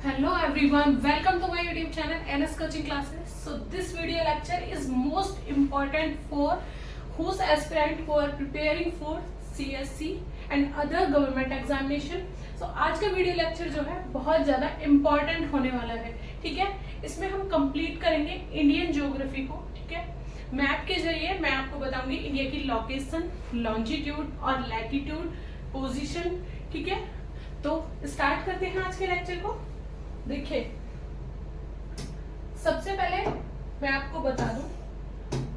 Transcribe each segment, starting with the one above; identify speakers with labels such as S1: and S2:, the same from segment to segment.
S1: Hello everyone, welcome to my YouTube channel NS Coaching Classes. So this video lecture is most important for whose aspirant who are preparing for CSC and other government examination. So आज का video lecture जो है बहुत ज़्यादा important होने वाला है, ठीक है। इसमें हम कंप्लीट करेंगे इंडियन ज्योग्राफी को, ठीक है। मैप के जरिए मैं आपको बताऊंगी इंडिया की लोकेशन, लॉन्जिट्यूड और लैटिट्यूड, पोजीशन, ठीक है। तो स्टार्ट करते हैं आज के लेक्चर को। देखिए, सबसे पहले मैं आपको बता दूं,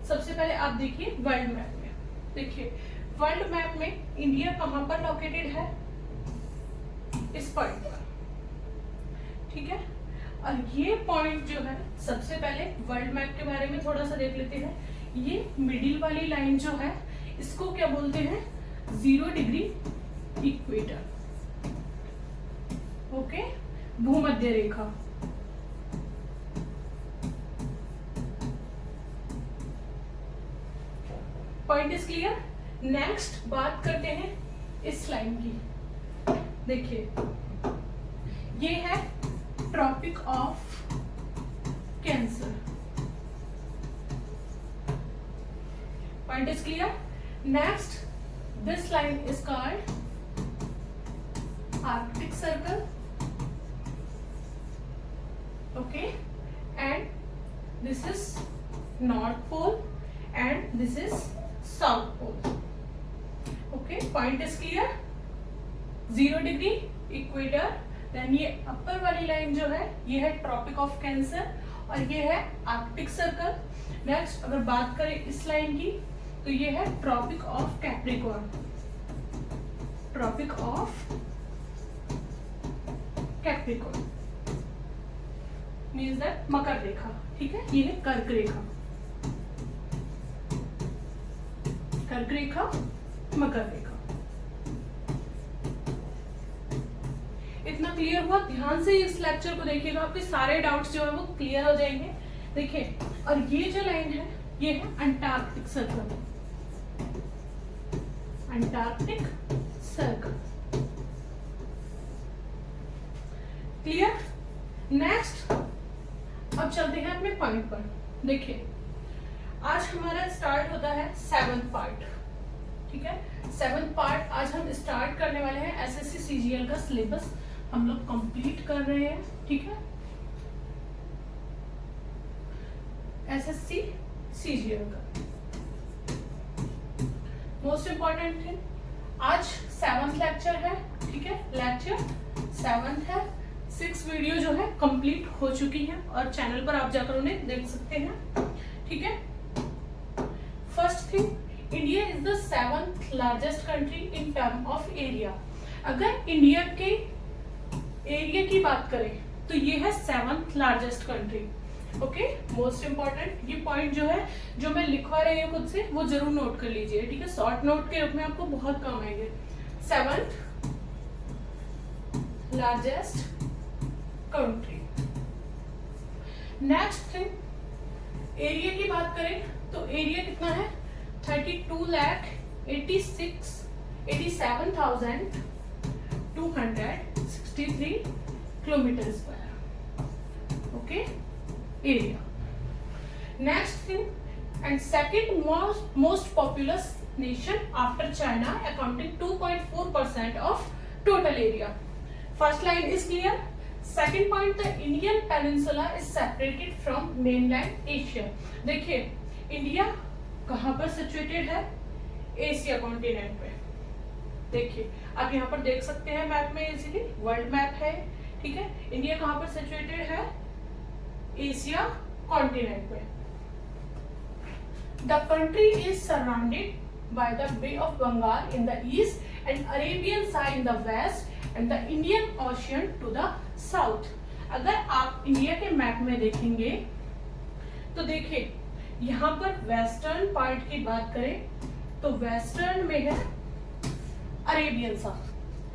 S1: सबसे पहले आप देखिए वर्ल्ड मैप में। देखिए वर्ल्ड मैप में इंडिया कहां पर लोकेटेड है, इस पॉइंट पर, ठीक है। और ये पॉइंट जो है, सबसे पहले वर्ल्ड मैप के बारे में थोड़ा सा देख लेते हैं। ये मिडिल वाली लाइन जो है इसको क्या बोलते हैं, 0 डिग्री इक्वेटर, ओके, भूमध्य रेखा। Point is clear. नेक्स्ट बात करते हैं इस लाइन की। देखिए ये है Tropic of Cancer. Point is clear. Next this line is called Arctic Circle, okay, and this is north pole and this is south pole, okay. Point is clear। 0 degree equator, then ये upper वाली line जो है ये है Tropic of cancer और ये है Arctic circle. Next अगर बात करें इस लाइन की तो ये है Tropic of Capricorn, Tropic of Capricorn means that मकर रेखा, ठीक है। ये है कर्क रेखा, कर्क रेखा, मकर रेखा। इतना क्लियर हुआ। ध्यान से इस लेक्चर को देखिएगा, आपके सारे डाउट्स जो है वो क्लियर हो जाएंगे। देखिए, और ये जो लाइन है ये है Antarctic circle, Antarctic circle, clear. Next अब चलते हैं अपने पॉइंट पर। देखिए आज हमारा स्टार्ट होता है 7th पार्ट, ठीक है। 7th पार्ट आज हम स्टार्ट करने वाले हैं। एसएससी सीजीएल का सिलेबस हम लोग कंप्लीट कर रहे हैं, ठीक है। एसएससी सीजीएल का मोस्ट इंपॉर्टेंट थिंग, आज 7th लेक्चर है, ठीक है। लेक्चर 7th है। 6 वीडियो जो है कंप्लीट हो चुकी हैं और चैनल पर आप जाकर उन्हें देख सकते हैं, ठीक है। First thing, India is the 7th largest country in term of area. अगर इंडिया के एरिया की बात करें तो ये है 7th largest country, okay. Most important ये पॉइंट जो है, जो मैं लिखवा रही हूँ खुद से, वो जरूर नोट कर लीजिए, ठीक है। शॉर्ट नोट के रूप में आपको बहुत काम आएंगे। 7th largest country. Next thing, area की बात करें तो एरिया कितना है, 32,87,263 kilometre square, okay, area. Next thing, and second most populous nation after China, accounting 2.4% of total area. First line is clear. Second point, the Indian peninsula is separated from mainland Asia। देखिए India कहाँ पर situated है, Asia continent पे। देखिए आप यहाँ पर देख सकते हैं मैप में, इजीली वर्ल्ड मैप है, ठीक है। इंडिया कहाँ पर सिचुएटेड है, एशिया कॉन्टिनेंट पे। The country is surrounded by the bay of Bengal in the east and Arabian sea in the west and the Indian ocean to the south. अगर आप India के मैप में देखेंगे तो देखिए यहाँ पर वेस्टर्न पार्ट की बात करें तो वेस्टर्न में है अरेबियन सा,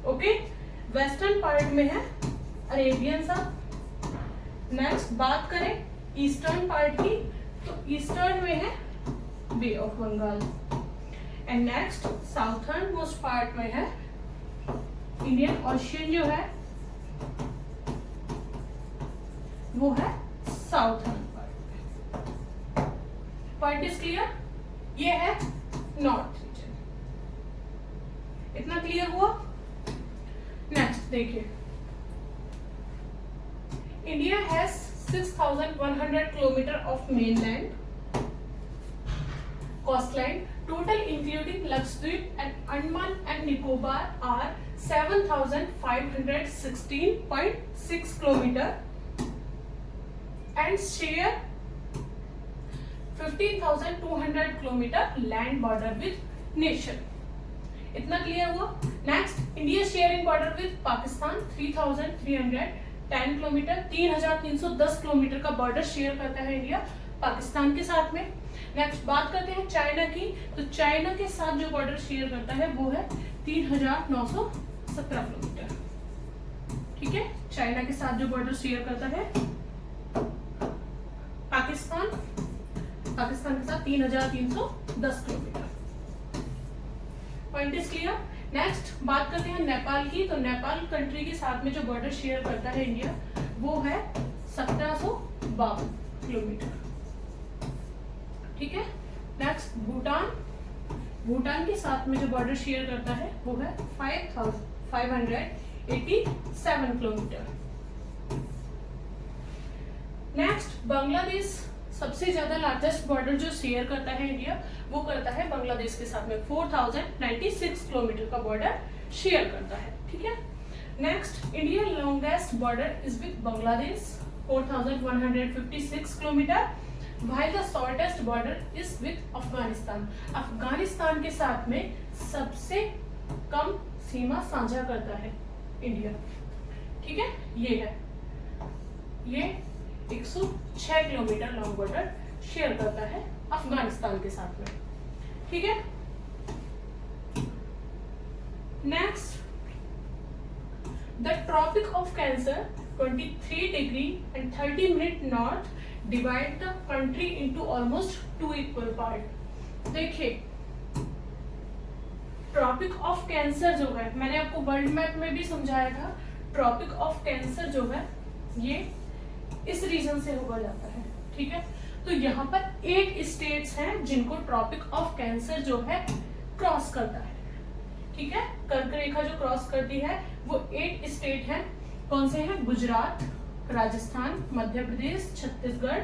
S1: ओके, वेस्टर्न पार्ट में है अरेबियन सा। नेक्स्ट बात करें ईस्टर्न पार्ट की तो ईस्टर्न में है Bay of Bengal and next southernmost part में है इंडियन ओशियन जो है वो है southern part. Point is clear? ये है नॉर्थ रीजन। इतना क्लियर हुआ? नेक्स्ट देखिए, India has 6100 kilometre of mainland coastline. Total including Lakshadweep and Andaman and Nicobar are 7516.6 kilometer and share 15,200 kilometer land border with nation. इतना clear हुआ? Next, India sharing border with Pakistan 3310 kilometre, 3310 kilometre का border share करता है India Pakistan के साथ में। Next बात करते हैं चाइना की, तो चाइना के साथ जो बॉर्डर शेयर करता है वो है 3917 किलोमीटर। ठीक है, चाइना के साथ जो बॉर्डर शेयर करता है पाकिस्तान के साथ 3310 kilometre. Point is clear? Next बात करते हैं नेपाल की, तो नेपाल कंट्री के साथ में जो बॉर्डर शेयर करता है इंडिया वो है 1752 किलोमीटर। ठीक है, नेक्स्ट भूटान के साथ में जो बॉर्डर शेयर करता है वो है 5587 किलोमीटर। नेक्स्ट, बांग्लादेश सबसे ज्यादा लार्जेस्ट बॉर्डर जो शेयर करता है इंडिया वो करता है बांग्लादेश के साथ में 4096 किलोमीटर का बॉर्डर शेयर करता है। ठीक है, next, India longest border is with Bangladesh 4156 kilometre, while the shortest border is with Afghanistan. Afghanistan के साथ में सबसे कम सीमा साझा करता है इंडिया। ठीक है, ये 106 किलोमीटर लॉन्ग बॉर्डर शेयर करता है अफगानिस्तान के साथ में। ठीक है, next, the Tropic of Cancer 23 degree and 30 minute north divide the country into almost 2 equal part. देखिए, ट्रॉपिक ऑफ कैंसर जो है, मैंने आपको वर्ल्ड मैप में भी समझाया था, ट्रॉपिक ऑफ कैंसर जो है ये इस रीजन से होकर जाता है। ठीक है, तो यहाँ पर 8 स्टेट्स हैं जिनको ट्रॉपिक ऑफ कैंसर जो है क्रॉस करता है। ठीक है, कर्क रेखा जो क्रॉस करती है वो 8 स्टेट हैं। कौन से हैं? Gujarat, Rajasthan, Madhya Pradesh, Chhattisgarh,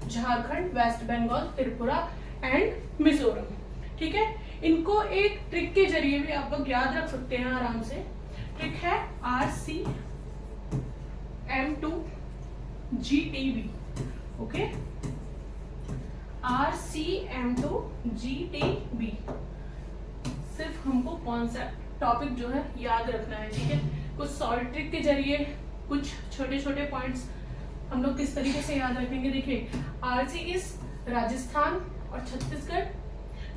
S1: Jharkhand, waste Bengal, Tripura and Mizoram. ठीक है, इनको एक ट्रिक के जरिए भी आप लोग याद रख सकते हैं आराम से। ट्रिक है RCM2GTB। Okay, RCM2GTB। सिर्फ हमको कॉन्सेप्ट टॉपिक जो है याद रखना है। ठीक है, कुछ सॉल्व ट्रिक के जरिए कुछ छोटे छोटे पॉइंट्स हम लोग किस तरीके से याद रखेंगे। देखिए, RC इज राजस्थान और छत्तीसगढ़।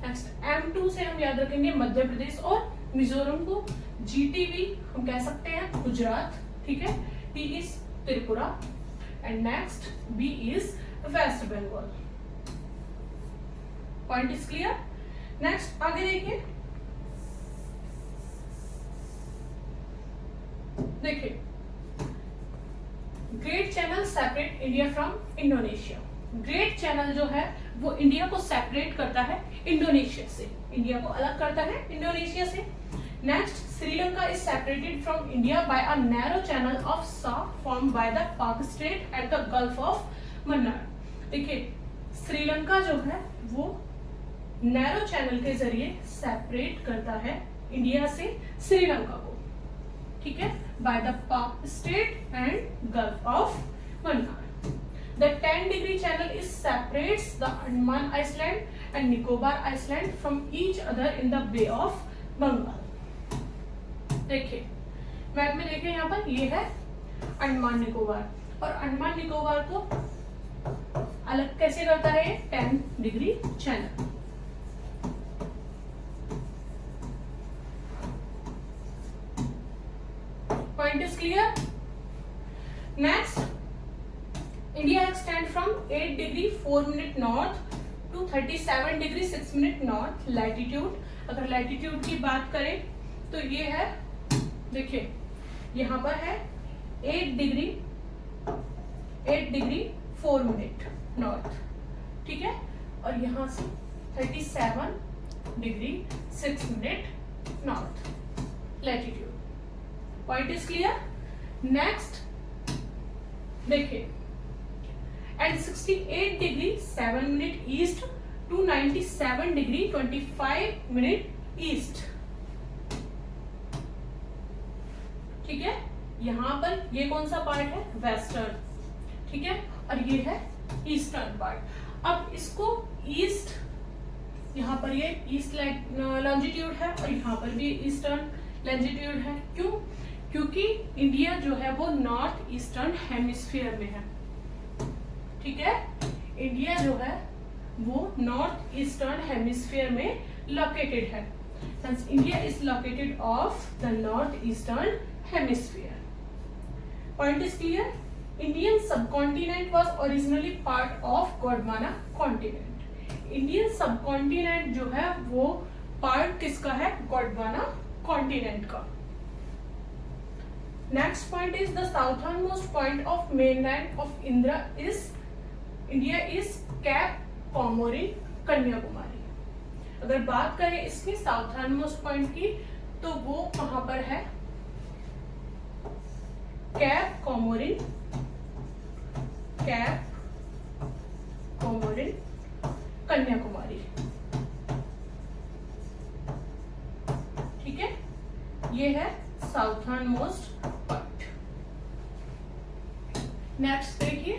S1: नेक्स्ट, M2 से हम याद रखेंगे मध्य प्रदेश और मिजोरम को। GTB हम कह सकते हैं गुजरात। ठीक है, T is Tripura and next B is West Bengal. Point is clear? Next आगे देखिए, great channel separate India from Indonesia. Great channel जो है वो इंडिया को सेपरेट करता है इंडोनेशिया से, इंडिया को अलग करता है इंडोनेशिया से। Next, Sri Lanka is separated from India by a narrow channel of south formed by the Palk Strait at the Gulf of Mannar. देखिए, श्रीलंका जो है वो नैरो चैनल के जरिए सेपरेट करता है इंडिया से श्रीलंका को। ठीक है, by the Pak Strait and Gulf of Mannar. The 10-degree channel is separates the Andaman Island and Nicobar Island from each other in the Bay of Bengal. देखिए, map में देखिए यहाँ पर ये है अंडमान निकोबार, और अंडमान निकोबार को अलग कैसे करता है? 10 degree channel. Point is clear? Next, India extend from 8 degree 4 minute north to 37 degree 6 minute north latitude। अगर latitude की बात करें तो ये है, देखिए यहाँ पर है 8 डिग्री 8 डिग्री 4 मिनट नॉर्थ, ठीक है, और यहाँ से 37 degree 6 minute north latitude. Point is clear. Next देखिए, and 68 degree 7 minute east to 97 degree 25 minute east, ठीक है। यहां पर ये कौन सा पार्ट है, वेस्टर्न, ठीक है, और ये है ईस्टर्न पार्ट। अब इसको ईस्ट, यहाँ पर ये ईस्ट लॉन्जिट्यूड है और यहाँ पर भी ईस्टर्न लॉन्जिट्यूड है। क्यों? क्योंकि इंडिया जो है वो नॉर्थ ईस्टर्न हेमिस्फीयर में है, ठीक है। इंडिया जो है वो नॉर्थ ईस्टर्न हेमिस्फीयर में लोकेटेड है। India is located of the north eastern hemisphere. Point is clear. Indian subcontinent was originally part of Gondwana continent. Indian subcontinent जो है वो पार्ट किसका है, गोंडवाना कॉन्टिनेंट का। Next point is the southernmost point of mainland of India is Cape Comorin, Kanyakumari. अगर बात करें इसकी साउथर्न मोस्ट पॉइंट की तो वो कहां पर है, कैप कॉमोरिन, कन्याकुमारी, ठीक है। ये है साउथर्न मोस्ट पॉइंट। नेक्स्ट देखिए,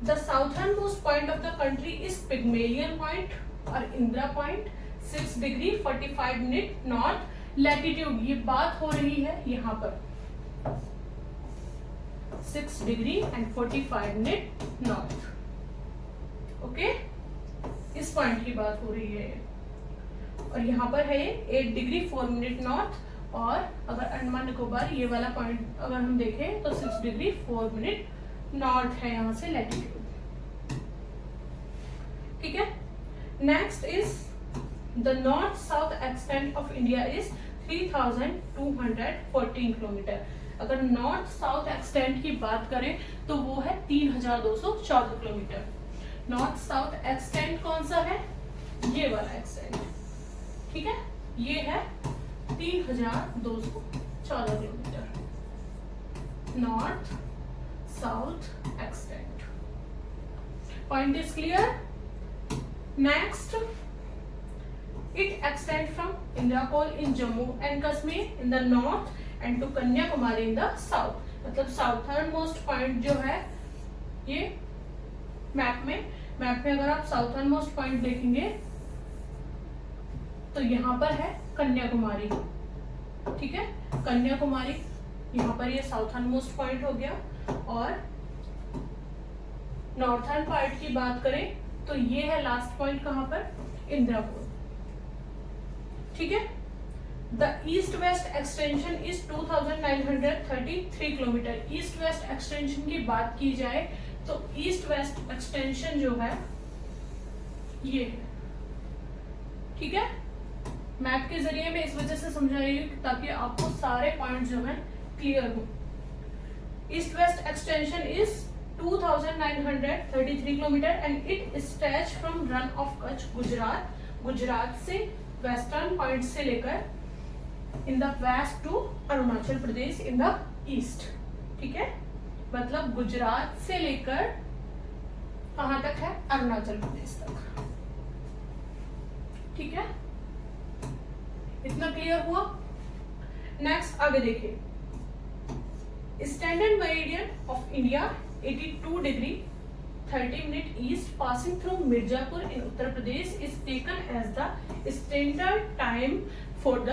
S1: the southernmost point of the country is Pygmalion Point और Indira Point, 6 degree 45 minute north latitude. ये बात हो रही है यहाँ पर 6 degree and 45 minute north, okay, इस पॉइंट की बात हो रही है। और यहाँ पर है ये 8 डिग्री 4 मिनट नॉर्थ, और अगर अंडमान निकोबार ये वाला पॉइंट अगर हम देखें तो 6 डिग्री 4 मिनट नॉर्थ है यहाँ से लैटिट्यूड, ठीक है। Next is the north south extent of India is 3214 kilometre. अगर नॉर्थ साउथ एक्सटेंट की बात करें तो वो है 3214 किलोमीटर। नॉर्थ साउथ एक्सटेंट कौन सा है, ये वाला एक्सटेंट, ठीक है, ये है 3214 kilometre north south extent. Point is clear. Next, it extends from Indirakoil in Jammu and Kashmir in the north and to Kanyakumari in the south। मतलब साउथर्न मोस्ट पॉइंट जो है ये मैप में अगर आप साउथर्न मोस्ट पॉइंट देखेंगे तो यहाँ पर है कन्याकुमारी, ठीक है, कन्याकुमारी यहाँ पर ये साउथर्न मोस्ट पॉइंट हो गया। और नॉर्थर्न पार्ट की बात करें तो ये है लास्ट पॉइंट कहाँ पर, इंदिराकोल, ठीक है। The east west extension is 2933 kilometre. East west extension की बात की जाए तो ईस्ट वेस्ट एक्सटेंशन जो है ये है, ठीक है। मैप के जरिए मैं इस वजह से समझा रही हूँ ताकि आपको सारे पॉइंट जो है क्लियर हो। East west extension is 2933 kilometre and it stretch from Rann of Kutch, Gujarat से वेस्टर्न पॉइंट से लेकर in the west to Arunachal Pradesh in the east, ठीक है। मतलब गुजरात से लेकर कहां तक है, अरुणाचल प्रदेश तक, ठीक है। इतना क्लियर हुआ। नेक्स्ट आगे देखिए, standard meridian of India 82 degree 30 minute east passing through Mirzapur in Uttar Pradesh is taken as the standard time for the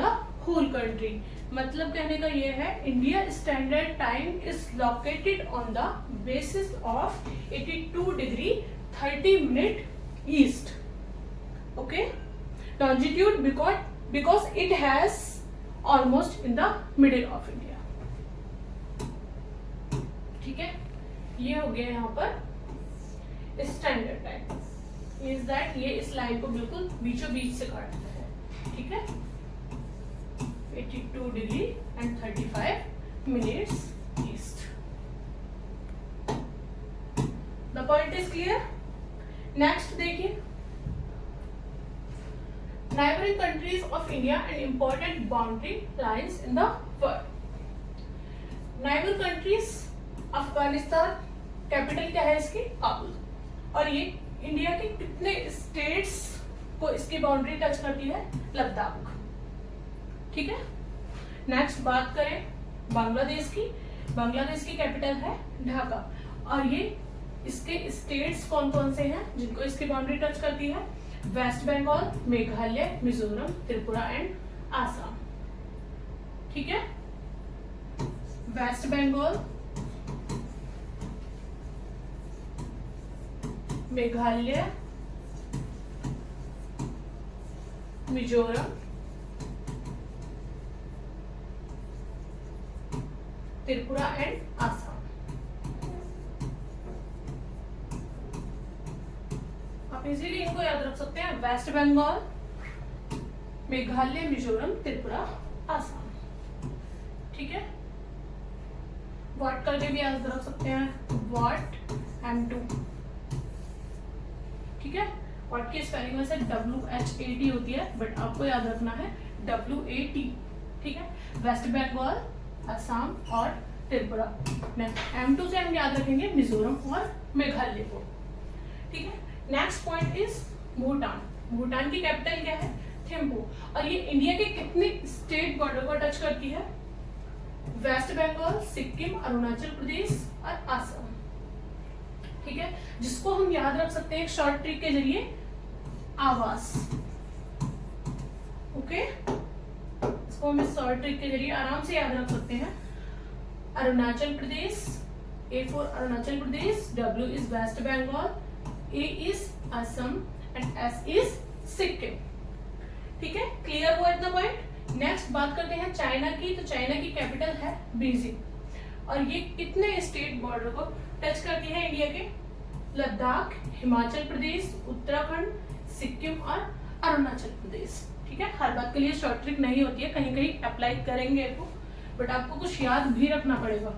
S1: whole country. मतलब कहने का ये है, India standard time is located on the basis of 82 degree 30 minute east, okay, longitude because it has almost in the middle of India, ठीक है। ये हो गया यहाँ पर स्टैंडर्ड टाइम, इज दैट ये इस लाइन को बिल्कुल बीचों बीच से काटता है, ठीक है। 82 degree and 35 minutes east. Clear? Next देखिए, neighboring countries of India and important boundary lines in the world. Neighbor countries, Afghanistan, capital क्या है इसकी? काबुल। और ये इंडिया के कितने स्टेट्स को इसकी बाउंड्री टच करती है? लद्दाख। ठीक है। नेक्स्ट बात करें बांग्लादेश की। बांग्लादेश की कैपिटल है ढाका। और ये इसके स्टेट्स कौन कौन से हैं जिनको इसकी बाउंड्री टच करती है? वेस्ट बंगाल, मेघालय, मिजोरम, त्रिपुरा एंड आसाम। ठीक है। वेस्ट बंगाल, मेघालय, मिजोरम, त्रिपुरा एंड आसाम। आप इजीली इनको याद रख सकते हैं, वेस्ट बंगाल, मेघालय, मिजोरम, त्रिपुरा, आसाम। ठीक है। वॉट करके भी याद रख सकते हैं, वॉट M2। ठीक है। वॉट की स्पेलिंग वैसे WHAT होती है, बट आपको याद रखना है WAT। ठीक है। वेस्ट बंगाल, असम और त्रिपुरा। M2 से हम याद रखेंगे मिजोरम और मेघालय को। ठीक है। Next point is Bhutan. Bhutan की कैपिटल क्या है? थिम्पू। और ये इंडिया के कितने स्टेट बॉर्डर को टच करती है? वेस्ट बंगाल, सिक्किम, अरुणाचल प्रदेश और असम। ठीक है। जिसको हम याद रख सकते हैं एक शॉर्ट ट्रिक के जरिए, आवास। ओके। इसको हम इस शॉर्ट ट्रिक के जरिए आराम से याद रख सकते हैं। Arunachal Pradesh, A for Arunachal Pradesh, W is West Bengal, A is Assam and S is Sikkim. ठीक है। क्लियर हुआ इतना पॉइंट? नेक्स्ट बात करते हैं चाइना की। तो चाइना की कैपिटल है बीजिंग। और ये कितने स्टेट बॉर्डर को टच करती है इंडिया के? लद्दाख, हिमाचल प्रदेश, उत्तराखंड, सिक्किम और अरुणाचल प्रदेश। ठीक है। हर बात के लिए शॉर्ट ट्रिक नहीं होती है, कहीं कहीं अप्लाई करेंगे आपको, बट आपको कुछ याद भी रखना पड़ेगा।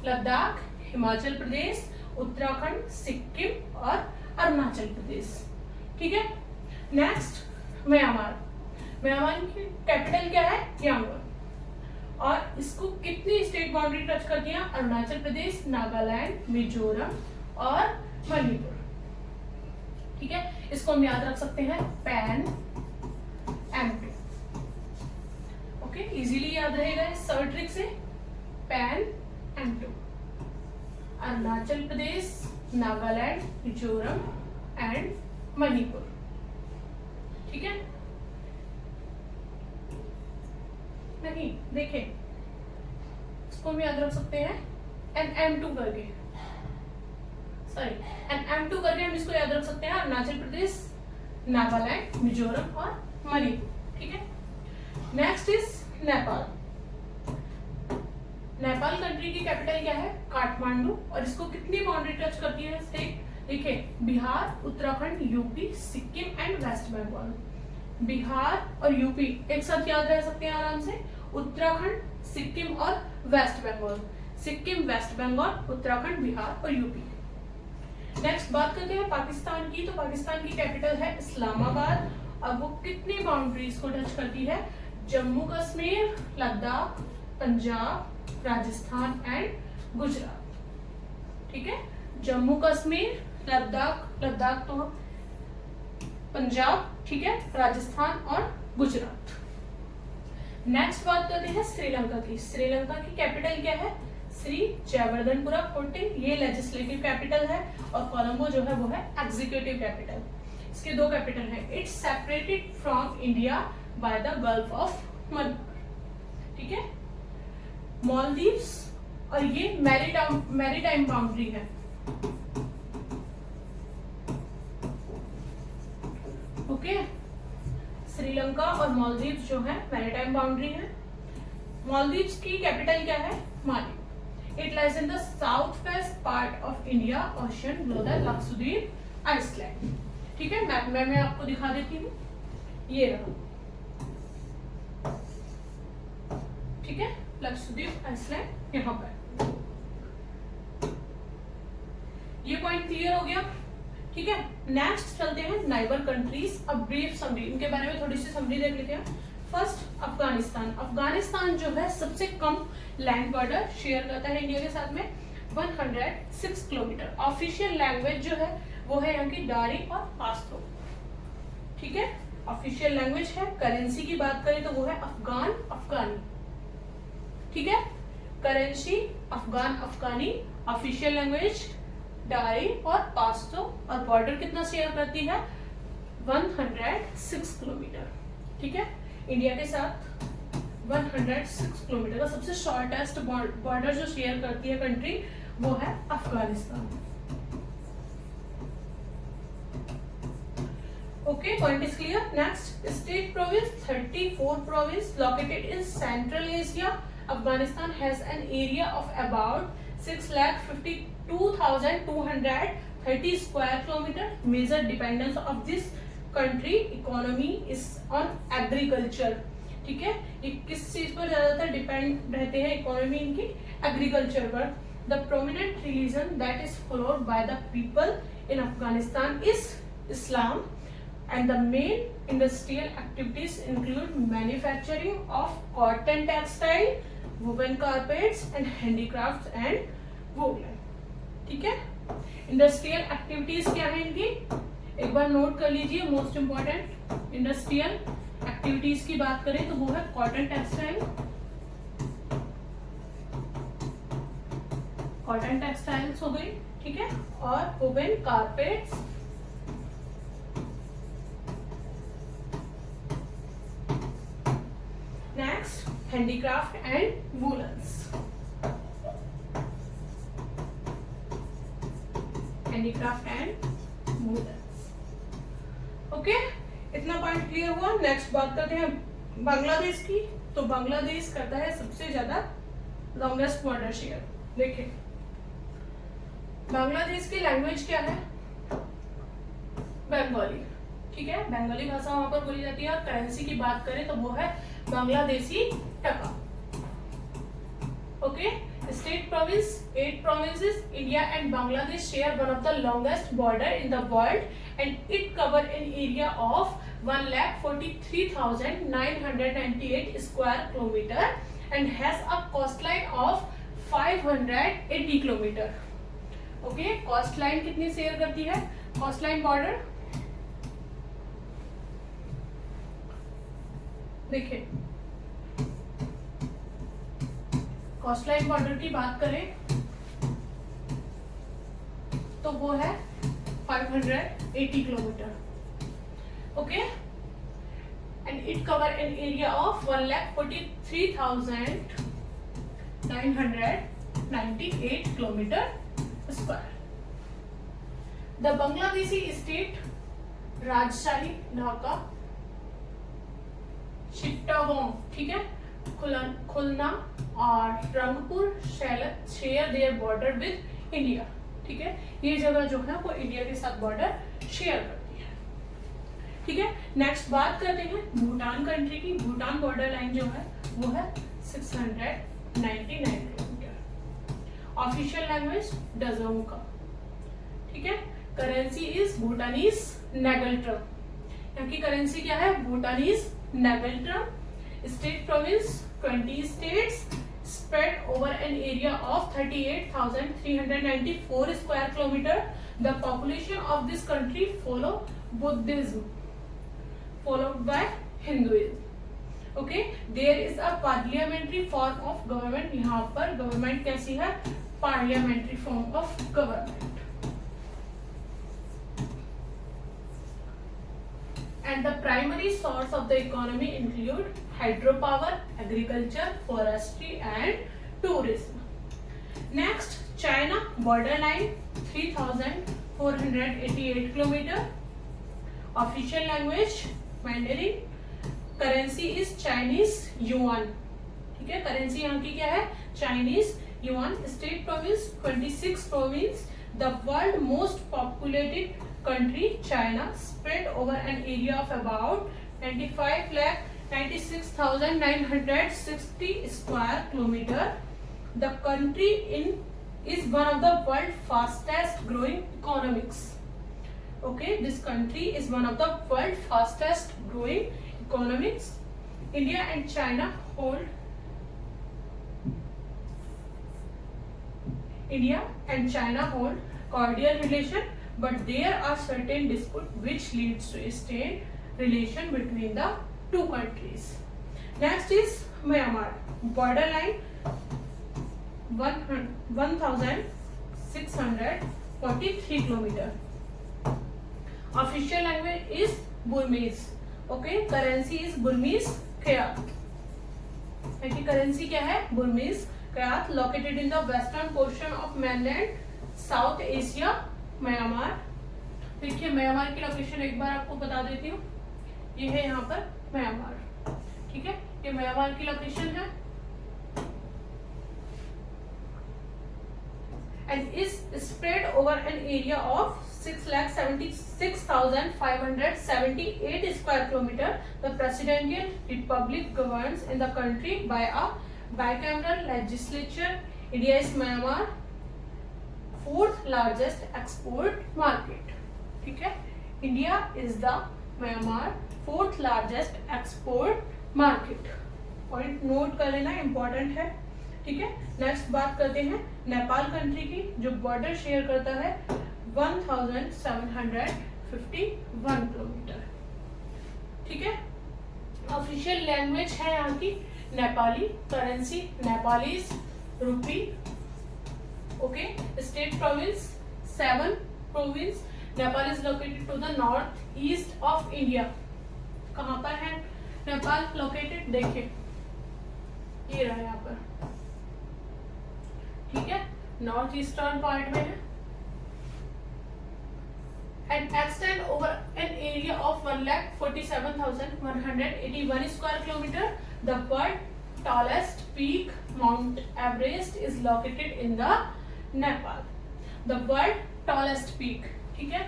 S1: लद्दाख, हिमाचल प्रदेश, उत्तराखंड, सिक्किम और अरुणाचल प्रदेश। ठीक है। Next Myanmar. म्यांमार की कैपिटल क्या है? यांगोन। और इसको कितनी स्टेट बाउंड्री टच करती है? अरुणाचल प्रदेश, नागालैंड, मिजोरम और मणिपुर। ठीक है। इसको हम याद रख सकते हैं पैन M2। ओके। इजीली याद रहेगा इस शॉर्ट ट्रिक से, pan M2। Arunachal Pradesh, Nagaland, Mizoram and Manipur. ठीक है। नहीं, देखें, इसको हम याद रख सकते हैं NM2 करके, सॉरी NM2 करके हम इसको याद रख सकते हैं। अरुणाचल प्रदेश, नागालैंड, मिजोरम और मणिपुर। ठीक है। Next is Nepal. Nepal country की कैपिटल क्या है? काठमांडू। और इसको कितनी बाउंड्री टच करती है स्टेट? देखिए, बिहार, उत्तराखंड, यूपी, सिक्किम एंड वेस्ट बंगाल। बिहार और यूपी एक साथ याद रह सकते हैं आराम से। उत्तराखंड, सिक्किम और वेस्ट बंगाल। सिक्किम, वेस्ट बंगाल, उत्तराखंड, बिहार और यूपी। नेक्स्ट बात करते हैं पाकिस्तान की। तो पाकिस्तान की कैपिटल है इस्लामाबाद। अब वो कितनी बाउंड्रीज को टच करती है? जम्मू कश्मीर, लद्दाख, पंजाब, राजस्थान एंड गुजरात। ठीक है। जम्मू कश्मीर, लद्दाख तो पंजाब, ठीक है, राजस्थान और गुजरात। नेक्स्ट बात करते हैं श्रीलंका की। श्रीलंका की कैपिटल क्या है? श्री जयवर्धनपुरा कोटे। ये लेजिस्लेटिव कैपिटल है और कोलंबो जो है वो है एग्जीक्यूटिव कैपिटल। इसके दो कैपिटल हैं। It's separated from India by the Gulf of Mannar. ठीक है। मालदीव्स और ये मैरीटाइम बाउंड्री है। ओके। श्रीलंका और मालदीव्स जो है मैरीटाइम बाउंड्री है। मालदीव्स की कैपिटल क्या है? माली। It lies in the southwest part of India, ocean below the Lakshadweep Island. ठीक है। मैप में मैं आपको दिखा देती हूँ, ये रहा। ठीक है। लक्षद्वीप आइसलैंड यहाँ पर। ये पॉइंट क्लियर हो गया, ठीक है। नेक्स्ट चलते हैं नाइबर कंट्रीज, अब ब्रीफ समरी, इनके बारे में थोड़ी सी समरी देख लेते हैं। फर्स्ट अफगानिस्तान, अफगानिस्तान जो है सबसे कम लैंड बॉर्डर शेयर करता है इंडिया के साथ में, 106 किलोमीटर। ऑफिशियल लैंग्वेज जो है वो है यहाँ की डारी और पास्तो, ठीक है, ऑफिशियल लैंग्वेज है। करेंसी की बात करें तो वो है अफगान अफगानी, ठीक है, करेंसी अफगान अफगानी, ऑफिशियल लैंग्वेज डारी और पास्तो, और बॉर्डर कितना शेयर करती है, 106 किलोमीटर, ठीक है, इंडिया के साथ 106 किलोमीटर का सबसे शॉर्टेस्ट बॉर्डर जो शेयर करती है कंट्री वो है Afghanistan. Okay, point is clear. Next, state province, 34 province located in Central Asia. Afghanistan has an area of about 6,52,230 square kilometer. Major dependence of this country economy is on agriculture. ठीक है, ये किस चीज पर ज्यादातर डिपेंड रहते हैं इकोनॉमी इनकी, एग्रीकल्चर पर। The prominent religion that is followed by the people in Afghanistan is Islam. And the main industrial activities include manufacturing of cotton textile, woven carpets and handicrafts and woolen, ठीक है। Industrial activities क्या है इनकी, एक बार note कर लीजिए, most important. Industrial activities की बात करें तो वो है कॉटन टेक्सटाइल, कॉटन टेक्सटाइल्स हो गई, ठीक है, और woven carpets, next handicraft and woollens, handicraft and woollens. Okay, इतना पॉइंट क्लियर हुआ। नेक्स्ट बात करते हैं बांग्लादेश की। तो बांग्लादेश करता है सबसे ज्यादा लॉन्गेस्ट बॉर्डर शेयर। देखिए बांग्लादेश की लैंग्वेज क्या है, बंगाली, ठीक है, बंगाली भाषा वहां पर बोली जाती है। और करेंसी की बात करें तो वो है बांग्लादेशी टका। Okay, state province, 8 provinces, India and Bangladesh share one of the longest border in the world and it cover an area of 1,43,998 square kilometer and has a coastline of 580 kilometer. Okay, coastline कितनी share करती है, coastline border देखिए, coastline border की बात करें तो वो है 580 kilometre. Okay, and it cover an area of 1,43,998 kilometre square. The Bangladeshi state राजशाही, ढाका, चिट्टागोंग, ठीक है, खुलना और Rangpur share their border with India, ठीक है, ये जगह जो है वो इंडिया के साथ बॉर्डर शेयर करती है, ठीक है। नेक्स्ट बात करते हैं भूटान कंट्री की। भूटान बॉर्डर लाइन जो है वो है 699 किलोमीटर। ऑफिशियल लैंग्वेज डजोंग का, ठीक है। करेंसी इज भूटानीज नेगल्ट्रम, यहाँ की करेंसी क्या है, भूटानीज नेगल्ट्रम। State province, 20 states spread over an area of 38,394 square kilometer. The population of this country follow Buddhism, followed by Hinduism. Okay, there is a parliamentary form of government. यहाँ पर government कैसी है, parliamentary form of government. And the primary source of the economy include hydropower, agriculture, forestry and tourism. Next, China border line 3,488 kilometer. Official language Mandarin. Currency is Chinese yuan, ठीक है, currency यहाँ की क्या है, Chinese yuan. State province, 26 province. The world most populated country China spread over an area of about 95,96,960 square kilometer. The country in is one of the world fastest growing economies. Okay, this country is one of the world fastest growing economies. India and China hold cordial relation, but there are certain disputes which leads to a strained relation between the two countries. Next is Myanmar. Borderline 1643 kilometer. Official language is Burmese. Okay, currency is Burmese kyat. Currency क्या है? Burmese kyat. Located in the western portion of mainland South Asia, Myanmar. देखिए Myanmar की location एक बार आपको बता देती हूँ. ये है यहाँ पर म्यांमार. ठीक है, ये म्यांमार की लोकेशन है and is spread over an area of 6,76,578 square kilometer. The Presidential Republic governs in the country by a bicameral legislature. India is Myanmar fourth largest export market. ठीक है, India is the Myanmar fourth largest export market. Point note कर लेना, important है. ठीक है, next बात करते हैं नेपाल कंट्री की, जो बॉर्डर शेयर करता है 1751 किलोमीटर. ठीक है, ऑफिशियल लैंग्वेज है यहाँ की Nepali. Currency Nepalese rupee. Okay, state province 7 province. Nepal is located to the north east of India. कहाँ पर है नेपाल लोकेटेड? देखिए ये रहा यहाँ पर. ठीक है, नॉर्थ ईस्टर्न पार्ट में है. and extend over an area of 1,47,181 square kilometer. The world tallest peak, Mount Everest, is located in the Nepal. The world tallest peak. ठीक है,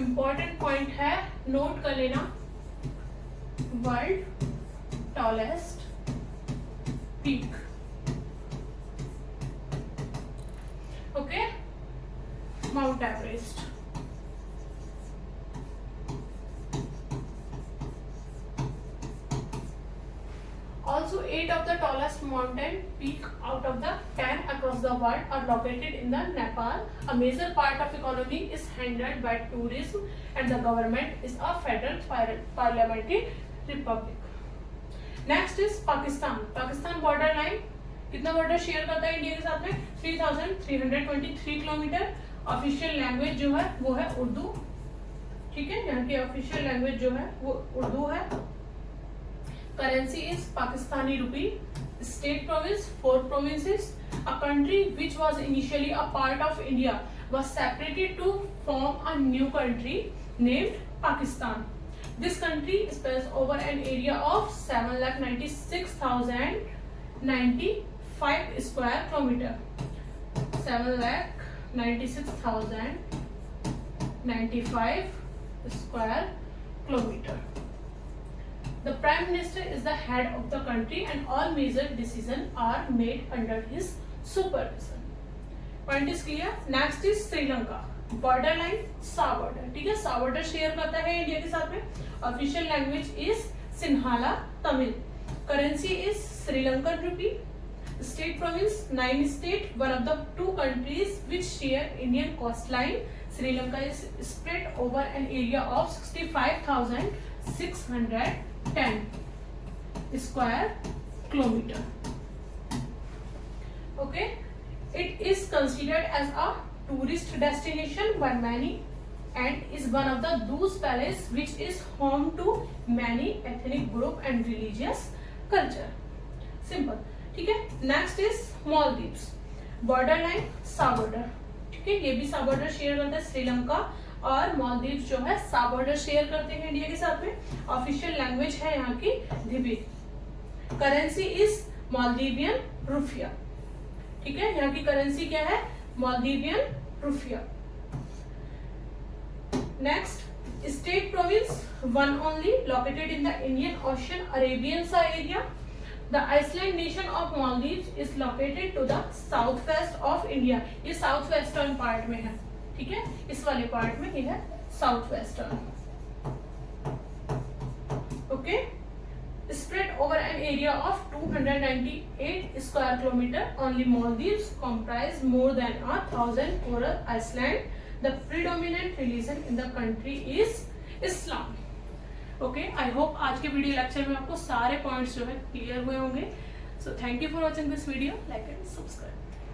S1: important point है, नोट कर लेना. World tallest peak. Okay, Mount Everest. Also, 8 of the tallest mountain peak out of the 10 across the world are located in the Nepal. A major part of economy is handled by tourism, and the government is a federal parliamentary republic. Next is Pakistan. Pakistan border line कितना border share करता है India के साथ में? 3,323 kilometre. Official language जो है वो है उर्दू. ठीक है, यहाँ की ऑफिशियल लैंग्वेज जो है वो उर्दू है. Currency is Pakistani rupee. State province 4 provinces. A country which was initially a part of India was separated to form a new country named Pakistan. This country spans over an area of 7,96,095 square kilometer. 7,96,095 square kilometer. The Prime Minister is the head of the country and all major decisions are made under his supervision. Point is clear. Next is Sri Lanka. Border line सा border. ठीक है, सा border share करता है India के साथ में. Official language is Sinhala Tamil. Currency is Sri Lankan rupee. State province 9 state. One of the 2 countries which share Indian coastline. Sri Lanka is spread over an area of 65,610 square kilometer. Okay, it is considered as a tourist destination by many and is one of the those places which is home to many ethnic group and religious culture. Simple. ठीक है, next is Maldives. Border line सा border. ठीक है, ये भी सा border share करता है श्रीलंका और मालदीव्स जो है सा बॉर्डर शेयर करते हैं इंडिया के साथ में. ऑफिशियल लैंग्वेज है यहाँ की द्वीपी. करेंसी इज मालदीवियन रुपया. ठीक है, यहाँ की करेंसी क्या है? मालदीवियन रुपया. Next, state province 1 only located in the Indian Ocean Arabian Sea area. The Iceland nation of Maldives is located to the southwest of India. ये साउथ वेस्टर्न पार्ट में है, ठीक है, इस वाले पार्ट में ये है south western. Okay, spread over an area of 298 square kilometer. Only Maldives comprise more than 1,000 coral islands. The predominant religion in the country is Islam. Okay, I hope आज के वीडियो लेक्चर में आपको सारे points जो है clear हुए होंगे. So thank you for watching this video. Like and subscribe.